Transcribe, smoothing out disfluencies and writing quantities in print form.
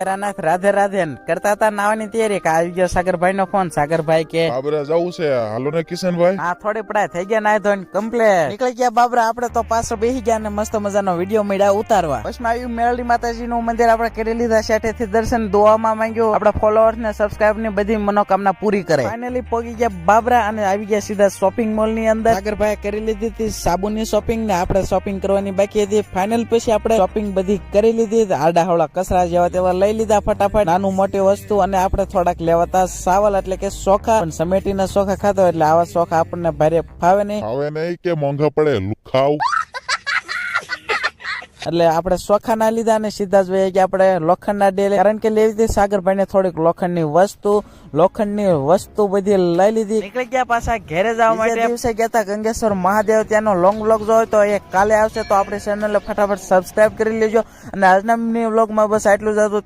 રાનાથ રાધે રાધે કરતા હતા નાવાની તૈયારી કે આવી ગયો સાગરભાઈ નો ફોન. સાગરભાઈ કે બાબરા જવું છે. હાલો ને કિશનભાઈ. હા થોડી પડાય થઈ ગયા નાય ધોઈને કમ્પ્લેટ નીકળી ગયા બાબરા. આપણે તો પાછો બેસી ગયા ને મસ્ત મજાનો વિડીયો મળ્યા ઉતારવા. બસમાં આવ્યું મેરડી માતાજી નું મંદિર આપણે કરી લીધા શેઠેથી દર્શન દુઆમાં માંગ્યું આપણા ફોલોઅર્સ ને સબસ્ક્રાઇબ ની બધી મનોકામના પૂરી કરે. ફાઇનલી પહોંચી ગયા બાબરા અને આવી ગયા સીધા શોપિંગ મોલ ની અંદર. સાગરભાઈ કરી લીધી હતી સાબુની શોપિંગ ને આપણે શોપિંગ કરવાની બાકી હતી. ફાઇનલ પછી આપણે શોપિંગ બધી કરી લીધી. આડા હવળા કસરા જેવા તેવા લઈ લીધા ફટાફટ નાનું મોટી વસ્તુ. અને આપણે થોડાક લેવાતા સાવલ એટલે કે સોખા. પણ સમેટીના સોખા ખાતો એટલે આવા સોખા આપણને ભારે ફાવે નહીં. હવે નહીં કે મોંઘા પડે લુખાવ. એટલે આપણે સોખા ના લીધા અને સીધા જ વહી ગયા આપણે લોખંડના ડેલે. કારણ કે લેવી હતી સાગરભાઈ ને થોડીક લોખંડની વસ્તુ બધી લઈ લીધી. નીકળી ગયા પાછા ઘેરે જવા માટે. દિવસે ગયા હતા ગંગેશ્વર મહાદેવ. ત્યાંનો લોંગ વ્લોગ જોયો તો એ કાલે આવશે. તો આપણી ચેનલ ફટાફટ સબસ્ક્રાઇબ કરી લેજો. અને આજના વ્લોગમાં બસ આટલું જ હતું.